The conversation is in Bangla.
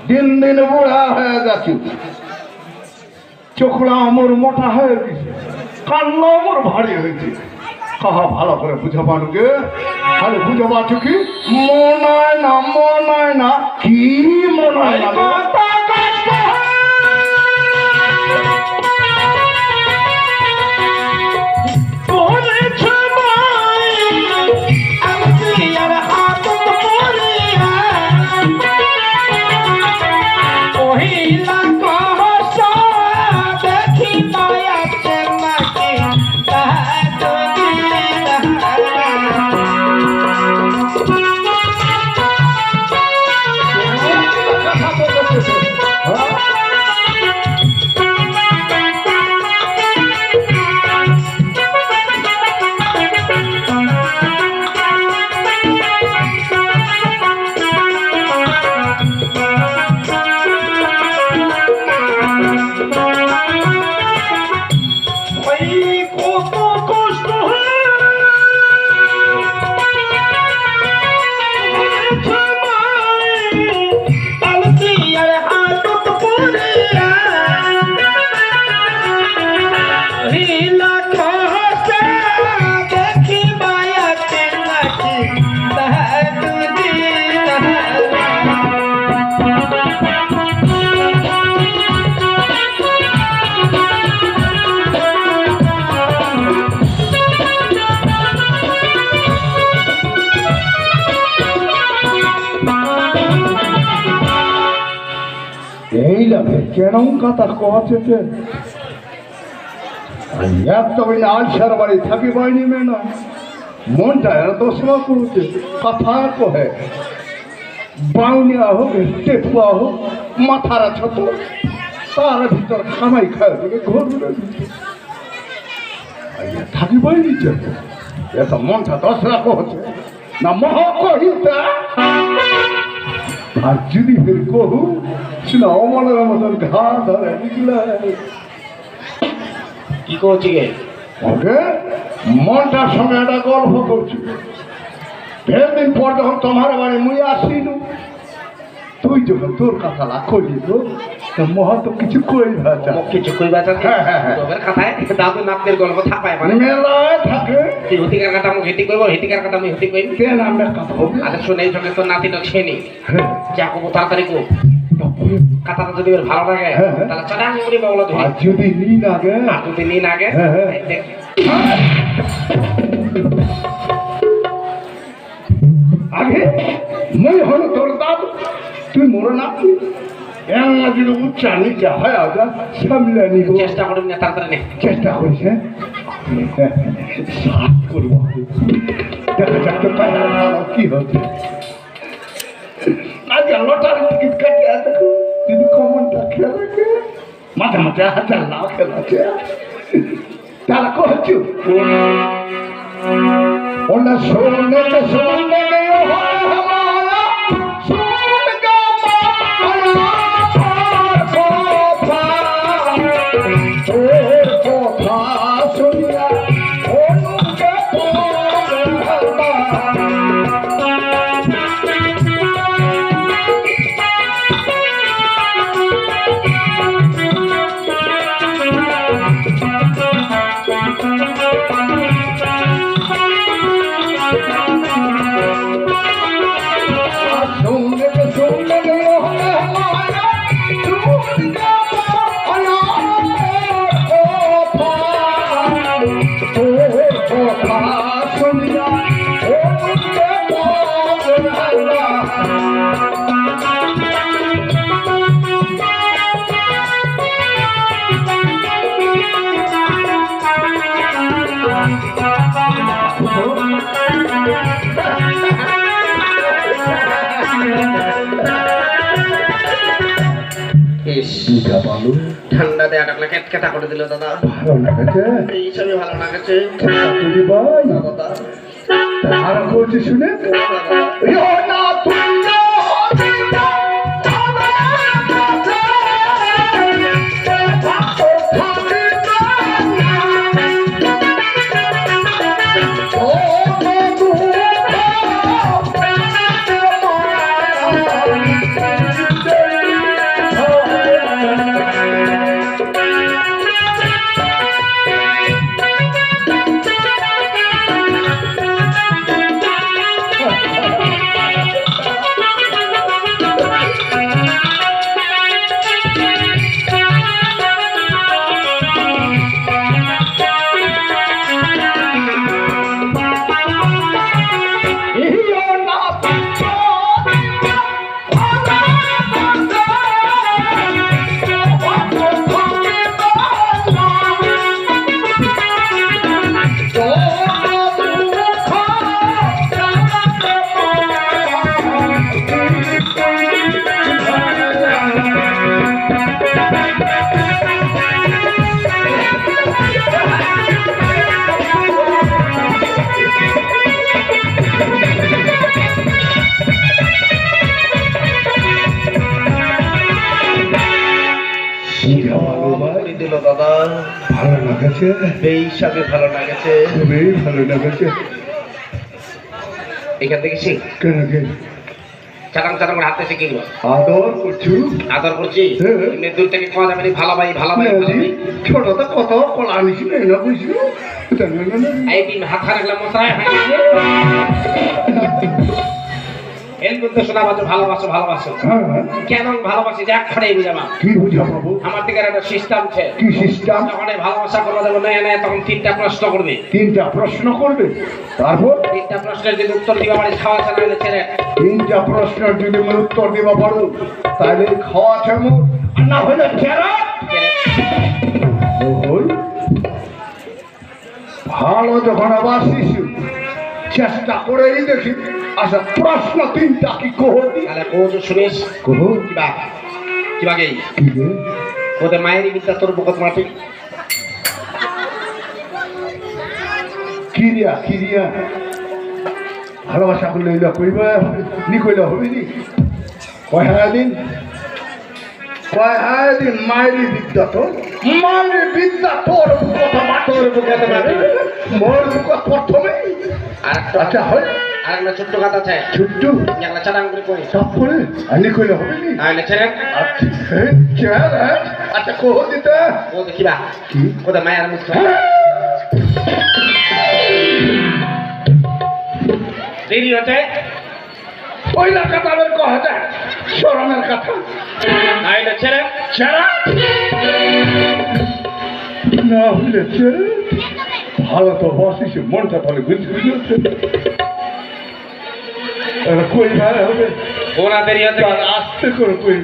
दिन दिन बुढ़ा है चोखड़ा मोर मोटा है कान्ना मोर भारी হয়েছে कहा ভালো করে বুঝাবানো গে খালি বুঝাবা চুকি মনায় না কি মনায় না কেন কথা কছে আলসার বাড়ি থাকি পাইনি মেনা মনটা দোষমা করছে কথা কহে বাউনিয়া হোক টেপুয়া হোক মাথারা ছোট তার ভিতর খামাই খায় ঘর থাকি পাইনি এত মনটা দোষরা কছে না মহ কহিতা আর যদি ফের কহু সেটা অমলের মতন ঘা ধরে কি করছি গে ওকে মনটার সঙ্গে একটা গল্প করছি ফের দিন পর যখন তোমার বাড়ি মুই আসিনু তুই যখন তোর কথা কইলি তো মহা তো কিছু কইবা কিছু কইবা তোদের কথায় দাদু নাতনের গল্প থাকায় মানে মেলায় থাকে তুই হতিকার কাটা মুখ হেঁটি করবো হেঁটিকার কাটা মুখ হেঁটি কইবি কেন আমরা কথা বলবি আরে শুনে এই সঙ্গে তোর নাতি নছেনি যা কবো তাড়াতাড়ি কো কথাটা যদি ওর ভালো লাগে তাহলে চড়া মুড়ি বাবলা ধরি আর যদি নি লাগে আর যদি নি লাগে আগে মই হলো তোর দাদু তুই মোর নাতি যদি উচ্চা নিচা হয় আগে সামলে নিব চেষ্টা করবি না তাড়াতাড়ি নে চেষ্টা করিস সাত করবো দেখা যাক তো কি হচ্ছে আজ লটার টিকিট কাটিয়ে দেখো যদি কমনটা খেলাকে মাঝে মাঝে হাজার লাভ খেলাছে তারা কহছু ওনা শোনে শোনে শুনিস বুঝা পালো ঠান্ডা দেয়া টাকলা কেটকেটা করে দিল দাদা ভালো লাগেছে এই হিসাবে ভালো লাগছে চাকরি ভাই দাদা আর করছি শুনে ইয়ো না তুল্য হরিণা দিল দাদা ভালো লাগেছে এই হিসাবে ভালো লাগছে খুবই ভালো লাগেছে এখান থেকে শিখ কেন কেন চাটাং চাটাং করে হাতে শিখে গেল আদর করছু আদর করছি হ্যাঁ। এমনি দূর থেকে খাওয়া যাবে না ভালো ভাই ভালো ভাই ভালো ভাই ছোটটা কত কলা আনিস না বুঝলি এই দিন হাত রাখলে মশাই এর মধ্যে শোনা ভালোবাসো ভালোবাসো কেন ভালোবাসি যে এক খড়ে বুঝাবা কি বুঝা পাবো আমার দিকে একটা সিস্টেম আছে কি সিস্টেম যখন এই ভালোবাসা করবো দেবো না না তখন তিনটা প্রশ্ন করবে তিনটা প্রশ্ন করবে তারপর তিনটা প্রশ্নের যদি উত্তর দিবা মানে খাওয়া চালালে ছেড়ে তিনটা প্রশ্নের যদি আমি উত্তর দিবা পারো তাহলে খাওয়া ছামো আর না হলে ছেড়া ওই ভালো যখন আবার শিশু চেষ্টা করেই দেখি আচ্ছা প্রশ্ন তিনটা কি কহতি তাহলে কোচ শুনিস কহ কিবা কিবাকে কি রে ওদের মায়েরই বিদ্যা তোর বকত মাটি কিরিয়া ভালোবাসা করলে এগুলা কইবা নি কইলা হবে নি কয় দিন মায়েরই বিদ্যা তো মায়ের বিদ্যা তোর কথা তোর বুকাতে পারে মোর বুকা প্রথমে আচ্ছা হয় আর একটা ছোট্ট কথা আছে ছোট্ট একটা চালাং করে কই সব করে আনি কইলা হবে নি তাহলে ছেড়ে আচ্ছা কোহ দিতে ও দেখিবা কি ওদের মায়ের মুখ দেরি হচ্ছে ওইলা কথা আবার কহা যায় শরমের কথা তাহলে ছেড়ে ছেড়া না হলে ছেড়ে ভালো তো বসিস মনটা তাহলে বুঝতে কই ভাই হবে ওরা দেরি হচ্ছে আস্তে করে কই